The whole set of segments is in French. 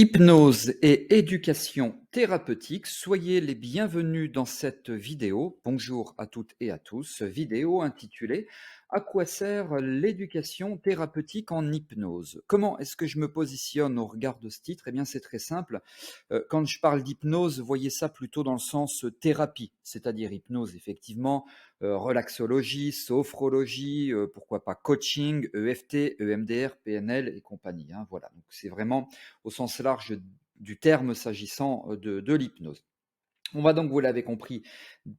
Hypnose et éducation thérapeutique, soyez les bienvenus dans cette vidéo. Bonjour à toutes et à tous. Vidéo intitulée «À quoi sert l'éducation thérapeutique en hypnose?» Comment est-ce que je me positionne au regard de ce titre? Eh bien, c'est très simple. Quand je parle d'hypnose, voyez ça plutôt dans le sens thérapie, c'est-à-dire hypnose, effectivement, relaxologie, sophrologie, pourquoi pas coaching, EFT, EMDR, PNL et compagnie, hein, voilà. Donc, c'est vraiment au sens large du terme s'agissant de l'hypnose. On va donc, vous l'avez compris,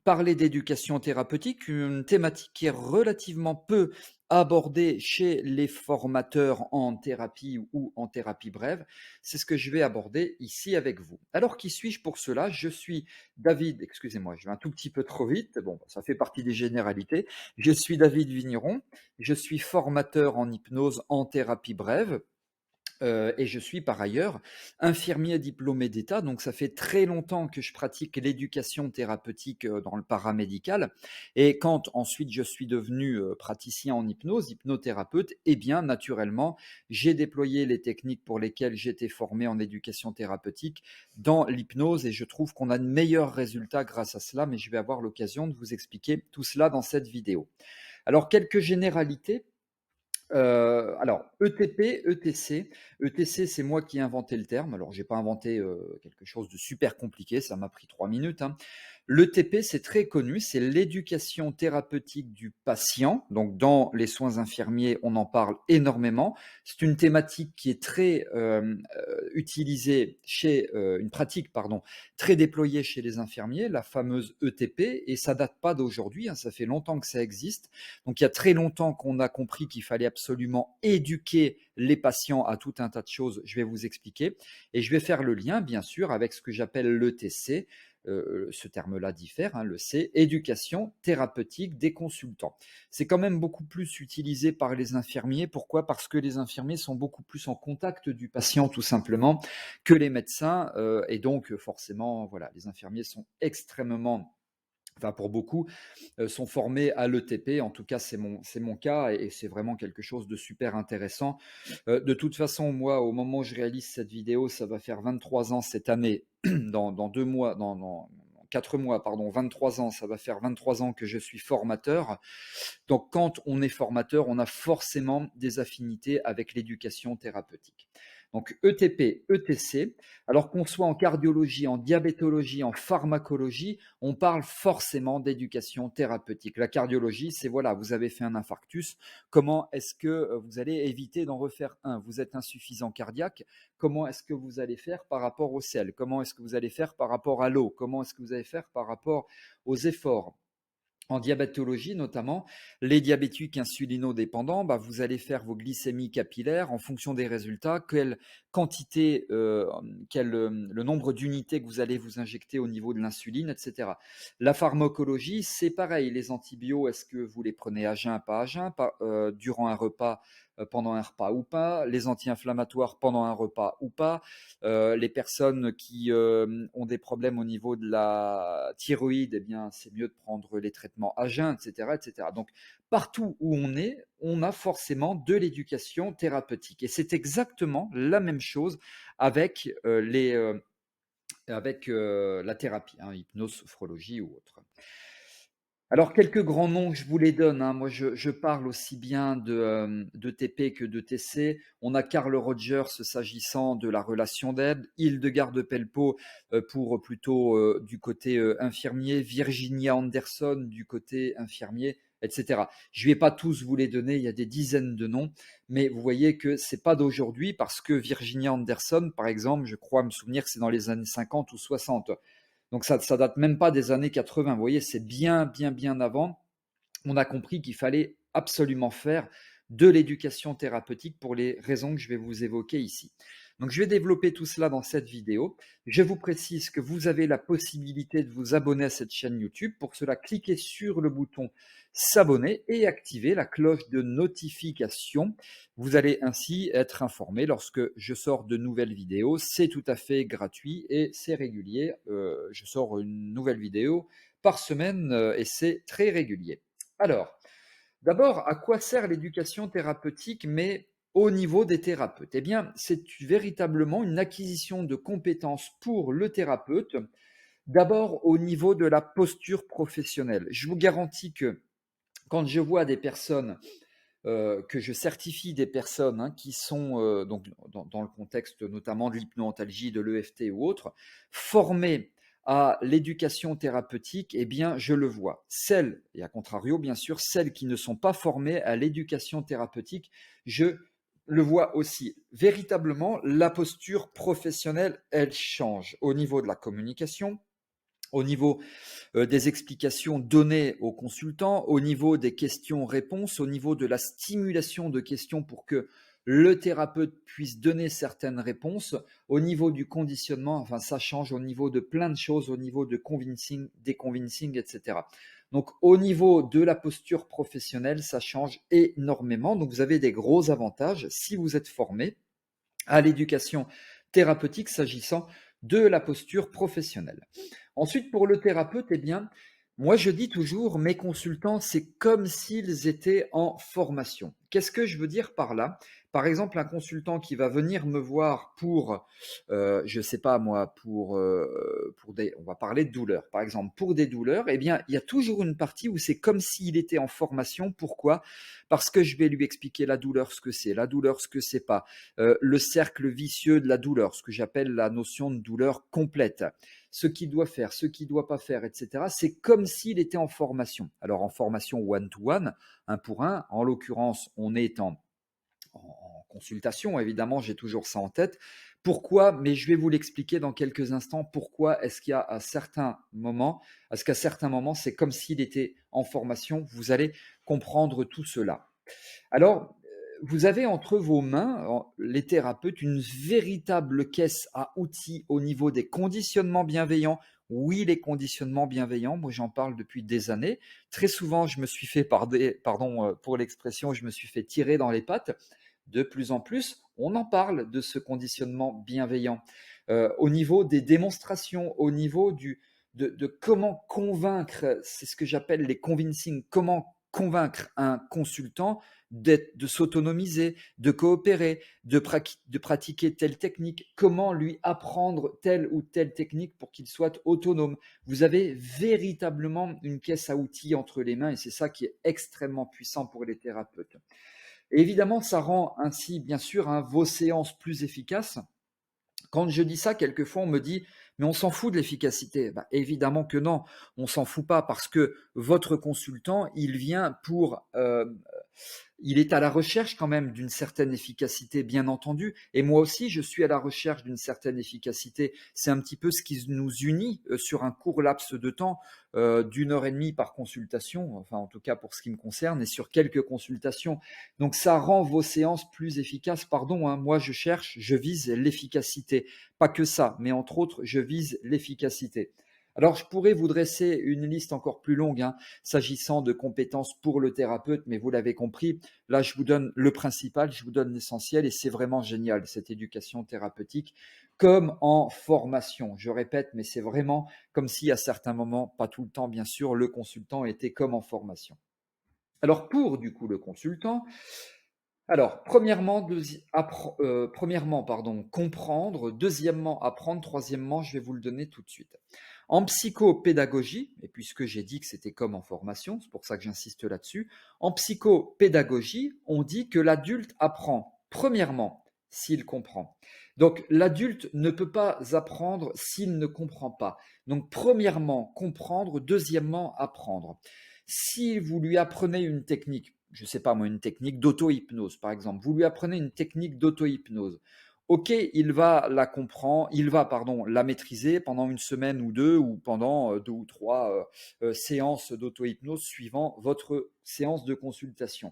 parler d'éducation thérapeutique, une thématique qui est relativement peu abordée chez les formateurs en thérapie ou en thérapie brève. C'est ce que je vais aborder ici avec vous. Alors, qui suis-je pour cela? Je suis David, excusez-moi, je vais un tout petit peu trop vite, bon, ça fait partie des généralités. Je suis David Vigneron, je suis formateur en hypnose en thérapie brève. Et je suis par ailleurs infirmier diplômé d'État, donc ça fait très longtemps que je pratique l'éducation thérapeutique, dans le paramédical et quand ensuite je suis devenu, praticien en hypnose, hypnothérapeute, eh bien naturellement, j'ai déployé les techniques pour lesquelles j'étais formé en éducation thérapeutique dans l'hypnose et je trouve qu'on a de meilleurs résultats grâce à cela, mais je vais avoir l'occasion de vous expliquer tout cela dans cette vidéo. Alors quelques généralités. Alors ETP, ETC. ETC, c'est moi qui ai inventé le terme. Alors j'ai pas inventé, quelque chose de super compliqué, ça m'a pris 3 minutes, hein. L'ETP, c'est très connu, c'est l'éducation thérapeutique du patient. Donc dans les soins infirmiers, on en parle énormément. C'est une thématique qui est très, utilisée chez, une pratique pardon, très déployée chez les infirmiers, la fameuse ETP et ça date pas d'aujourd'hui, hein, ça fait longtemps que ça existe. Donc il y a très longtemps qu'on a compris qu'il fallait absolument éduquer les patients à tout un tas de choses, je vais vous expliquer. Et je vais faire le lien, bien sûr, avec ce que j'appelle l'ETC. Ce terme-là diffère, hein, le C, éducation thérapeutique des consultants. C'est quand même beaucoup plus utilisé par les infirmiers. Pourquoi? Parce que les infirmiers sont beaucoup plus en contact du patient, tout simplement, que les médecins. Et donc, forcément, voilà, les infirmiers sont extrêmement, enfin pour beaucoup, sont formés à l'ETP. En tout cas, c'est mon cas et c'est vraiment quelque chose de super intéressant. De toute façon, moi, au moment où je réalise cette vidéo, ça va faire 23 ans cette année, dans 2 mois, dans 4 mois, pardon, 23 ans, ça va faire 23 ans que je suis formateur. Donc, quand on est formateur, on a forcément des affinités avec l'éducation thérapeutique. Donc, ETP, ETC, alors qu'on soit en cardiologie, en diabétologie, en pharmacologie, on parle forcément d'éducation thérapeutique. La cardiologie, c'est voilà, vous avez fait un infarctus, comment est-ce que vous allez éviter d'en refaire un? Vous êtes insuffisant cardiaque, comment est-ce que vous allez faire par rapport au sel? Comment est-ce que vous allez faire par rapport à l'eau? Comment est-ce que vous allez faire par rapport aux efforts? En diabétologie notamment, les diabétiques insulinodépendants, bah, vous allez faire vos glycémies capillaires en fonction des résultats, quelle quantité, le nombre d'unités que vous allez vous injecter au niveau de l'insuline, et cetera. La pharmacologie, c'est pareil, les antibiotiques, est-ce que vous les prenez à jeun, pas à jeun, durant un repas, pendant un repas ou pas, les anti-inflammatoires pendant un repas ou pas, les personnes qui ont des problèmes au niveau de la thyroïde, eh bien, c'est mieux de prendre les traitements à jeun, etc., etc. Donc, partout où on est, on a forcément de l'éducation thérapeutique. Et c'est exactement la même chose avec, la thérapie, hein, hypnose, sophrologie ou autre. Alors, quelques grands noms, je vous les donne, hein. Moi, je parle aussi bien d'ETP que de TC. On a Carl Rogers s'agissant de la relation d'aide, Hildegard de Pelpo pour plutôt du côté infirmier, Virginia Anderson du côté infirmier, etc. Je ne vais pas tous vous les donner, il y a des dizaines de noms, mais vous voyez que c'est pas d'aujourd'hui parce que Virginia Anderson, par exemple, je crois me souvenir que c'est dans les années 50 ou 60. Donc ça date même pas des années 80. Vous voyez, c'est bien, bien, bien avant. On a compris qu'il fallait absolument faire de l'éducation thérapeutique pour les raisons que je vais vous évoquer ici. Donc je vais développer tout cela dans cette vidéo. Je vous précise que vous avez la possibilité de vous abonner à cette chaîne YouTube. Pour cela, cliquez sur le bouton s'abonner et activez la cloche de notification. Vous allez ainsi être informé lorsque je sors de nouvelles vidéos. C'est tout à fait gratuit et c'est régulier. Je sors une nouvelle vidéo par semaine et c'est très régulier. Alors, d'abord, à quoi sert l'éducation thérapeutique, mais au niveau des thérapeutes? Eh bien, c'est véritablement une acquisition de compétences pour le thérapeute, d'abord au niveau de la posture professionnelle. Je vous garantis que quand je vois des personnes que je certifie des personnes qui sont, donc dans le contexte notamment de l'hypnoantalgie, de l'EFT ou autre, formées à l'éducation thérapeutique, eh bien, je le vois. Celles, et à contrario, bien sûr, celles qui ne sont pas formées à l'éducation thérapeutique, je le vois aussi. Véritablement, la posture professionnelle, elle change au niveau de la communication, au niveau des explications données aux consultants, au niveau des questions-réponses, au niveau de la stimulation de questions pour que le thérapeute puisse donner certaines réponses, au niveau du conditionnement, enfin ça change au niveau de plein de choses, au niveau de convincing, déconvincing, etc. Donc au niveau de la posture professionnelle, ça change énormément. Donc vous avez des gros avantages si vous êtes formé à l'éducation thérapeutique s'agissant de la posture professionnelle. Ensuite, pour le thérapeute, eh bien, moi je dis toujours, mes consultants, c'est comme s'ils étaient en formation. Qu'est-ce que je veux dire par là? Par exemple, un consultant qui va venir me voir pour, je ne sais pas moi, pour des, on va parler de douleurs, par exemple, pour des douleurs, eh bien, il y a toujours une partie où c'est comme s'il était en formation. Pourquoi? Parce que je vais lui expliquer la douleur, ce que c'est, la douleur, ce que c'est pas, le cercle vicieux de la douleur, ce que j'appelle la notion de douleur complète, ce qu'il doit faire, ce qu'il ne doit pas faire, etc. C'est comme s'il était en formation. Alors en formation one-to-one, un pour un, en l'occurrence, on est en consultation, évidemment, j'ai toujours ça en tête. Pourquoi? Mais je vais vous l'expliquer dans quelques instants. Pourquoi est-ce qu'il y a à certains moments, est-ce qu'à certains moments, c'est comme s'il était en formation? Vous allez comprendre tout cela. Alors, vous avez entre vos mains, les thérapeutes, une véritable caisse à outils au niveau des conditionnements bienveillants. Oui, les conditionnements bienveillants, moi j'en parle depuis des années. Très souvent, je me suis fait, pardon pour l'expression, je me suis fait tirer dans les pattes. De plus en plus, on en parle de ce conditionnement bienveillant. Au niveau des démonstrations, au niveau de comment convaincre, c'est ce que j'appelle les convincing, comment convaincre un consultant de s'autonomiser, de coopérer, de pratiquer telle technique, comment lui apprendre telle ou telle technique pour qu'il soit autonome. Vous avez véritablement une caisse à outils entre les mains et c'est ça qui est extrêmement puissant pour les thérapeutes. Et évidemment, ça rend ainsi, bien sûr, vos séances plus efficaces. Quand je dis ça, quelquefois on me dit, mais on s'en fout de l'efficacité. Bah, évidemment que non, on s'en fout pas parce que votre consultant, il vient pour il est à la recherche quand même d'une certaine efficacité, bien entendu. Et moi aussi, je suis à la recherche d'une certaine efficacité. C'est un petit peu ce qui nous unit sur un court laps de temps d'une heure et demie par consultation, enfin en tout cas pour ce qui me concerne, et sur quelques consultations. Donc ça rend vos séances plus efficaces. Pardon, moi je vise l'efficacité. Pas que ça, mais entre autres, je vise l'efficacité. Alors, je pourrais vous dresser une liste encore plus longue s'agissant de compétences pour le thérapeute, mais vous l'avez compris, là, je vous donne le principal, je vous donne l'essentiel, et c'est vraiment génial, cette éducation thérapeutique, comme en formation. Je répète, mais c'est vraiment comme si à certains moments, pas tout le temps bien sûr, le consultant était comme en formation. Alors, pour du coup le consultant, alors, premièrement, pardon, comprendre, deuxièmement, apprendre, troisièmement, je vais vous le donner tout de suite. En psychopédagogie, et puisque j'ai dit que c'était comme en formation, c'est pour ça que j'insiste là-dessus, en psychopédagogie, on dit que l'adulte apprend, premièrement, s'il comprend. Donc, l'adulte ne peut pas apprendre s'il ne comprend pas. Donc, premièrement, comprendre, deuxièmement, apprendre. Si vous lui apprenez une technique, je ne sais pas moi, une technique d'auto-hypnose, par exemple. Vous lui apprenez une technique d'auto-hypnose. Ok, il va, pardon, la maîtriser pendant une semaine ou deux, ou pendant deux ou trois séances d'auto-hypnose suivant votre séance de consultation.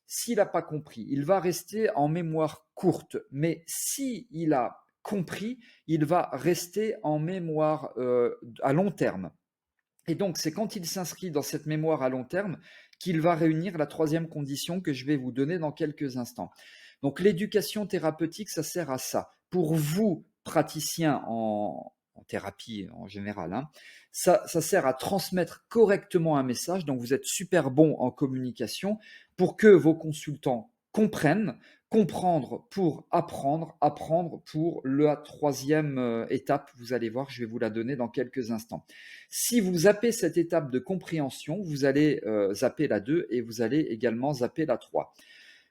S'il n'a pas compris, il va rester en mémoire courte, mais s'il a compris, il va rester en mémoire à long terme. Et donc, c'est quand il s'inscrit dans cette mémoire à long terme qu'il va réunir la troisième condition que je vais vous donner dans quelques instants. Donc, l'éducation thérapeutique, ça sert à ça. Pour vous, praticiens en thérapie en général, ça sert à transmettre correctement un message. Donc, vous êtes super bon en communication pour que vos consultants comprennent Comprendre pour apprendre, apprendre pour la troisième étape. Vous allez voir, je vais vous la donner dans quelques instants. Si vous zappez cette étape de compréhension, vous allez zapper la 2 et vous allez également zapper la 3.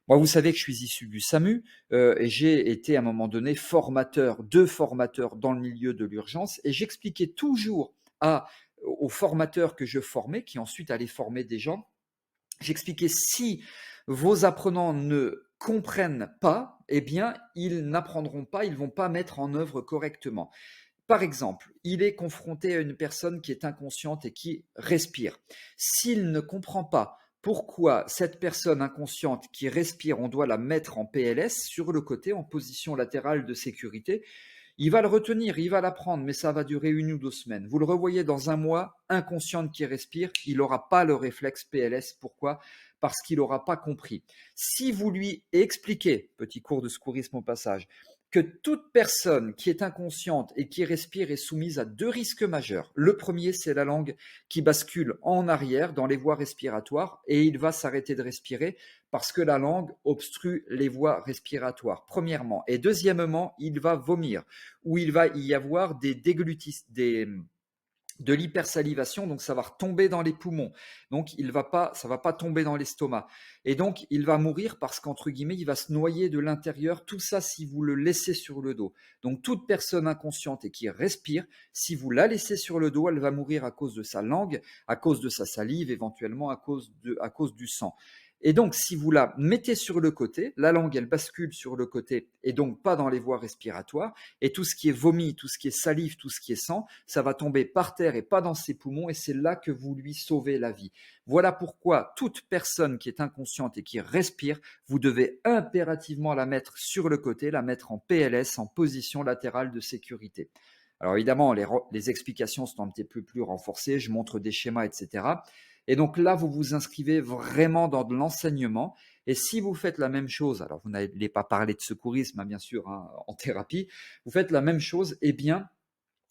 Moi, vous savez que je suis issu du SAMU et j'ai été à un moment donné formateur, deux formateurs dans le milieu de l'urgence et j'expliquais toujours aux formateurs que je formais, qui ensuite allaient former des gens, j'expliquais si vos apprenants ne comprennent pas, eh bien, ils n'apprendront pas, ils ne vont pas mettre en œuvre correctement. Par exemple, il est confronté à une personne qui est inconsciente et qui respire. S'il ne comprend pas pourquoi cette personne inconsciente qui respire, on doit la mettre en PLS sur le côté, en position latérale de sécurité, il va le retenir, il va l'apprendre, mais ça va durer 1 ou 2 semaines. Vous le revoyez dans un mois, inconsciente qui respire, il n'aura pas le réflexe PLS. Pourquoi? Parce qu'il n'aura pas compris. Si vous lui expliquez, petit cours de secourisme au passage, que toute personne qui est inconsciente et qui respire est soumise à 2 risques majeurs. Le premier, c'est la langue qui bascule en arrière dans les voies respiratoires et il va s'arrêter de respirer parce que la langue obstrue les voies respiratoires, premièrement. Et deuxièmement, il va vomir ou il va y avoir de l'hypersalivation, donc ça va retomber dans les poumons. Donc ça va pas tomber dans l'estomac. Et donc il va mourir parce qu'entre guillemets, il va se noyer de l'intérieur. Tout ça si vous le laissez sur le dos. Donc toute personne inconsciente et qui respire, si vous la laissez sur le dos, elle va mourir à cause de sa langue, à cause de sa salive, éventuellement à cause du sang. Et donc, si vous la mettez sur le côté, la langue, elle bascule sur le côté et donc pas dans les voies respiratoires. Et tout ce qui est vomi, tout ce qui est salive, tout ce qui est sang, ça va tomber par terre et pas dans ses poumons. Et c'est là que vous lui sauvez la vie. Voilà pourquoi toute personne qui est inconsciente et qui respire, vous devez impérativement la mettre sur le côté, la mettre en PLS, en position latérale de sécurité. Alors évidemment, les explications sont un petit peu plus renforcées, je montre des schémas, etc. Et donc là, vous vous inscrivez vraiment dans de l'enseignement. Et si vous faites la même chose, alors vous n'allez pas parler de secourisme, hein, bien sûr, hein, en thérapie, vous faites la même chose, eh bien,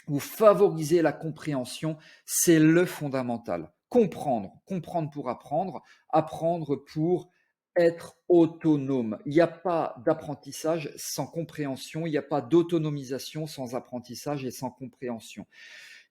vous favorisez la compréhension, c'est le fondamental. Comprendre, comprendre pour apprendre, apprendre pour être autonome. Il n'y a pas d'apprentissage sans compréhension, il n'y a pas d'autonomisation sans apprentissage et sans compréhension.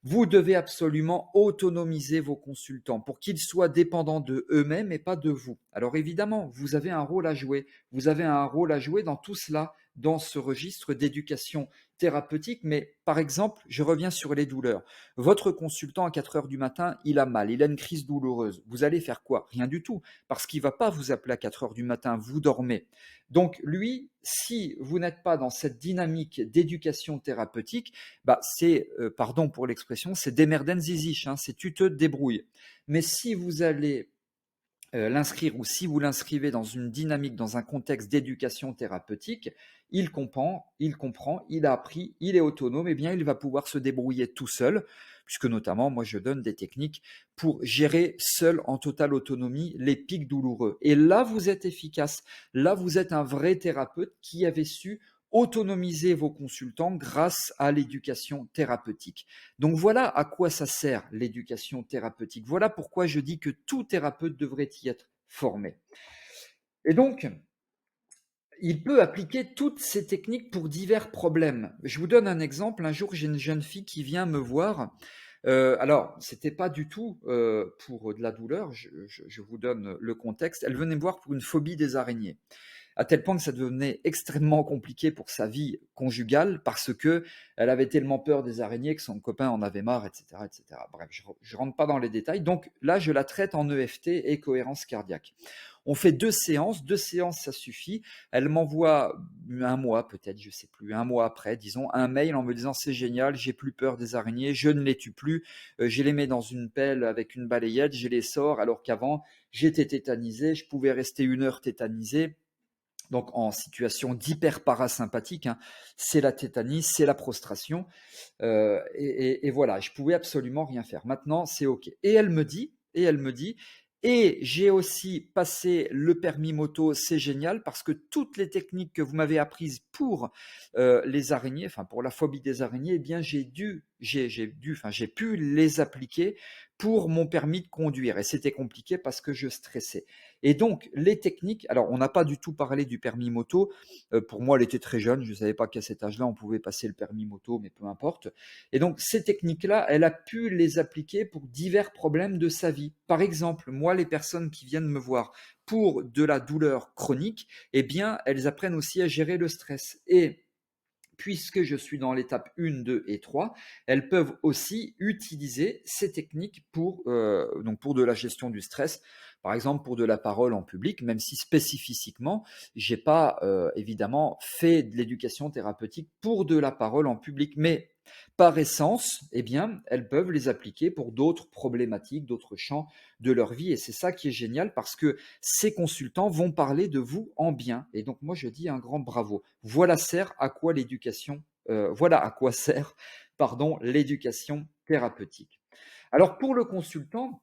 Vous devez absolument autonomiser vos consultants pour qu'ils soient dépendants de eux-mêmes et pas de vous. Alors évidemment, vous avez un rôle à jouer. Vous avez un rôle à jouer dans tout cela, dans ce registre d'éducation thérapeutique. Mais par exemple, je reviens sur les douleurs. Votre consultant à 4 heures du matin, il a mal, il a une crise douloureuse. Vous allez faire quoi? Rien du tout, parce qu'il ne va pas vous appeler à 4 heures du matin, vous dormez. Donc lui, si vous n'êtes pas dans cette dynamique d'éducation thérapeutique, bah c'est, pardon pour l'expression, c'est démerden zizich, hein, c'est tu te débrouilles. Mais si vous allez l'inscrire ou si vous l'inscrivez dans une dynamique, dans un contexte d'éducation thérapeutique, il comprend, il a appris, il est autonome, et bien il va pouvoir se débrouiller tout seul, puisque notamment moi je donne des techniques pour gérer seul en totale autonomie les pics douloureux. Et là vous êtes efficace, là vous êtes un vrai thérapeute qui avait su autonomiser vos consultants grâce à l'éducation thérapeutique. Donc voilà à quoi ça sert l'éducation thérapeutique. Voilà pourquoi je dis que tout thérapeute devrait y être formé. Et donc, il peut appliquer toutes ces techniques pour divers problèmes. Je vous donne un exemple. Un jour, j'ai une jeune fille qui vient me voir. Alors, c'était pas du tout pour de la douleur. Je vous donne le contexte. Elle venait me voir pour une phobie des araignées, à tel point que ça devenait extrêmement compliqué pour sa vie conjugale parce que elle avait tellement peur des araignées que son copain en avait marre, etc., etc. Bref, je rentre pas dans les détails. Donc là, je la traite en EFT et cohérence cardiaque. On fait 2 séances, ça suffit. Elle m'envoie un mois, peut-être, je sais plus, un mois après, disons, un mail en me disant c'est génial, j'ai plus peur des araignées, je ne les tue plus, je les mets dans une pelle avec une balayette, je les sors, alors qu'avant j'étais tétanisé, je pouvais rester 1 heure tétanisé. Donc en situation d'hyperparasympathique, hein, c'est la tétanie, c'est la prostration, et voilà, je pouvais absolument rien faire. Maintenant, c'est OK. Et j'ai aussi passé le permis moto, c'est génial parce que toutes les techniques que vous m'avez apprises pour les araignées, enfin pour la phobie des araignées, eh bien j'ai pu les appliquer pour mon permis de conduire. Et c'était compliqué parce que je stressais. Et donc les techniques alors on n'a pas du tout parlé du permis moto, pour moi elle était très jeune, je ne savais pas qu'à cet âge-là on pouvait passer le permis moto, mais peu importe. Et donc ces techniques-là, elle a pu les appliquer pour divers problèmes de sa vie. Par exemple, moi les personnes qui viennent me voir pour de la douleur chronique, eh bien elles apprennent aussi à gérer le stress et puisque je suis dans l'étape 1, 2 et 3, elles peuvent aussi utiliser ces techniques donc pour de la gestion du stress, par exemple pour de la parole en public, même si spécifiquement, j'ai pas évidemment fait de l'éducation thérapeutique pour de la parole en public, mais par essence, eh bien, elles peuvent les appliquer pour d'autres problématiques, d'autres champs de leur vie. Et c'est ça qui est génial parce que ces consultants vont parler de vous en bien. Et donc moi je dis un grand bravo. Voilà à quoi sert, pardon, l'éducation thérapeutique. Alors pour le consultant,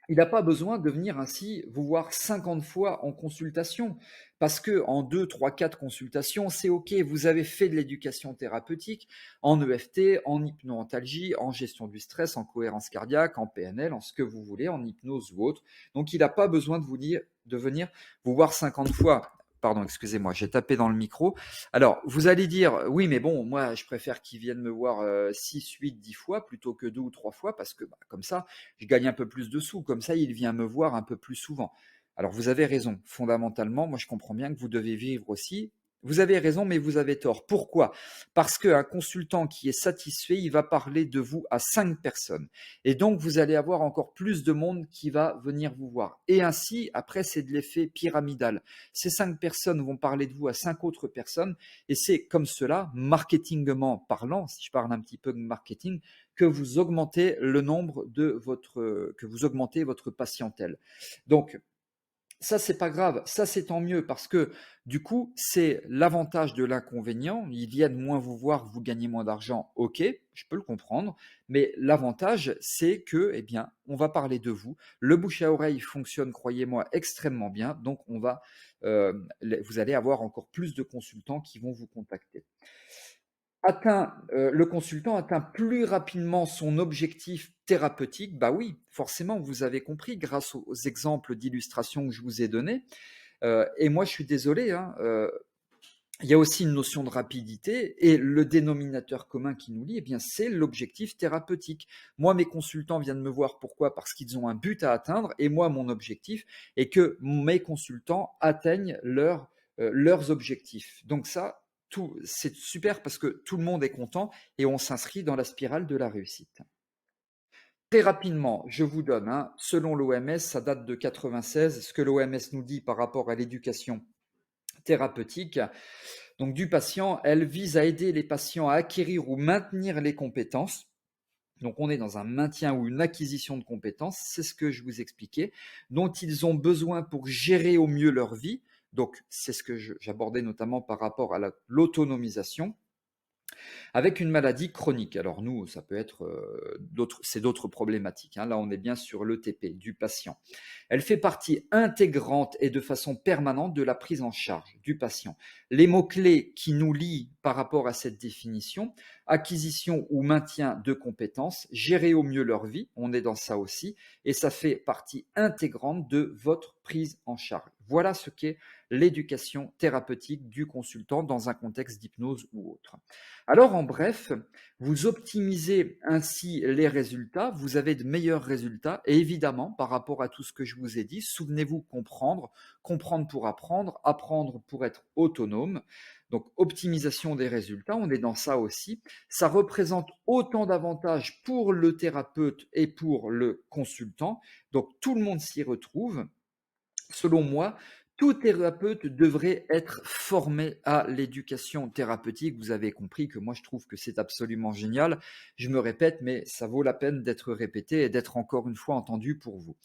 il n'a pas besoin de venir ainsi vous voir 50 fois en consultation, parce que en 2, 3, 4 consultations, c'est OK. Vous avez fait de l'éducation thérapeutique en EFT, en hypnoantalgie, en gestion du stress, en cohérence cardiaque, en PNL, en ce que vous voulez, en hypnose ou autre. Donc, il n'a pas besoin de venir vous voir 50 fois. Pardon, excusez-moi, j'ai tapé dans le micro. Alors, vous allez dire, oui, mais bon, moi, je préfère qu'ils viennent me voir 6, 8, 10 fois plutôt que 2 ou 3 fois, parce que comme ça, je gagne un peu plus de sous. Comme ça, il vient me voir un peu plus souvent. Alors, vous avez raison. Fondamentalement, moi, je comprends bien que vous devez vivre aussi. Vous avez raison, mais vous avez tort. Pourquoi? Parce qu'un consultant qui est satisfait, il va parler de vous à 5 personnes. Et donc, vous allez avoir encore plus de monde qui va venir vous voir. Et ainsi, après, c'est de l'effet pyramidal. Ces 5 personnes vont parler de vous à 5 autres personnes. Et c'est comme cela, marketingement parlant, si je parle un petit peu de marketing, que vous augmentez le nombre que vous augmentez votre patientèle. Donc, ça, c'est pas grave, ça, c'est tant mieux parce que du coup, c'est l'avantage de l'inconvénient. Ils viennent moins vous voir, vous gagnez moins d'argent, ok, je peux le comprendre, mais l'avantage, c'est que, eh bien, on va parler de vous. Le bouche à oreille fonctionne, croyez-moi, extrêmement bien, donc vous allez avoir encore plus de consultants qui vont vous contacter. Le consultant atteint plus rapidement son objectif thérapeutique, bah oui, forcément, vous avez compris grâce aux exemples d'illustration que je vous ai donnés. Et moi, je suis désolé, hein, il y a aussi une notion de rapidité et le dénominateur commun qui nous lie, eh bien, c'est l'objectif thérapeutique. Moi, mes consultants viennent me voir, pourquoi? Parce qu'ils ont un but à atteindre et moi, mon objectif est que mes consultants atteignent leurs objectifs. Donc ça, c'est super parce que tout le monde est content et on s'inscrit dans la spirale de la réussite. Très rapidement, je vous donne, hein, selon l'OMS, ça date de 96, ce que l'OMS nous dit par rapport à l'éducation thérapeutique donc du patient, elle vise à aider les patients à acquérir ou maintenir les compétences. Donc on est dans un maintien ou une acquisition de compétences, c'est ce que je vous expliquais, dont ils ont besoin pour gérer au mieux leur vie. Donc c'est ce que j'abordais notamment par rapport à l'autonomisation avec une maladie chronique. Alors nous, ça peut être d'autres problématiques, hein. Là, on est bien sur l'ETP du patient. Elle fait partie intégrante et de façon permanente de la prise en charge du patient. Les mots-clés qui nous lient par rapport à cette définition, acquisition ou maintien de compétences, gérer au mieux leur vie, on est dans ça aussi, et ça fait partie intégrante de votre prise en charge. Voilà ce qu'est l'éducation thérapeutique du consultant dans un contexte d'hypnose ou autre. Alors, en bref, vous optimisez ainsi les résultats, vous avez de meilleurs résultats, et évidemment, par rapport à tout ce que je vous ai dit, souvenez-vous comprendre, comprendre pour apprendre, apprendre pour être autonome. Donc, optimisation des résultats, on est dans ça aussi. Ça représente autant d'avantages pour le thérapeute et pour le consultant. Donc, tout le monde s'y retrouve. Selon moi, tout thérapeute devrait être formé à l'éducation thérapeutique. Vous avez compris que moi, je trouve que c'est absolument génial. Je me répète, mais ça vaut la peine d'être répété et d'être encore une fois entendu pour vous.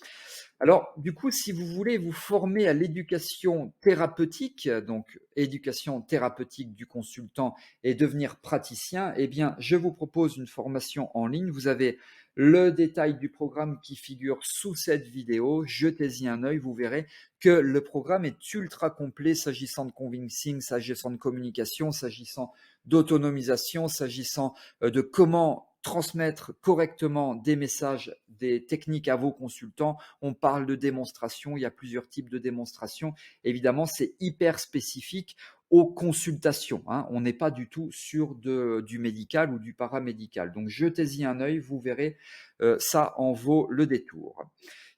Alors, du coup, si vous voulez vous former à l'éducation thérapeutique, donc éducation thérapeutique du consultant et devenir praticien, eh bien, je vous propose une formation en ligne. Vous avez le détail du programme qui figure sous cette vidéo. Jetez-y un œil, vous verrez que le programme est ultra complet s'agissant de convincing, s'agissant de communication, s'agissant d'autonomisation, s'agissant de comment transmettre correctement des messages, des techniques à vos consultants. On parle de démonstration, il y a plusieurs types de démonstrations. Évidemment, c'est hyper spécifique aux consultations, hein. On n'est pas du tout sur du médical ou du paramédical. Donc, jetez-y un œil, vous verrez, ça en vaut le détour.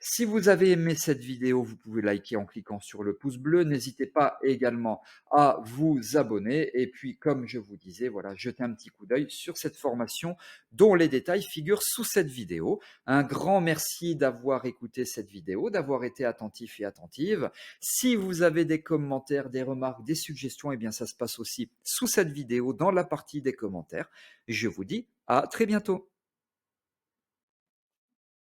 Si vous avez aimé cette vidéo, vous pouvez liker en cliquant sur le pouce bleu. N'hésitez pas également à vous abonner. Et puis, comme je vous disais, voilà, jetez un petit coup d'œil sur cette formation dont les détails figurent sous cette vidéo. Un grand merci d'avoir écouté cette vidéo, d'avoir été attentif et attentive. Si vous avez des commentaires, des remarques, des suggestions, eh bien, ça se passe aussi sous cette vidéo dans la partie des commentaires. Je vous dis à très bientôt.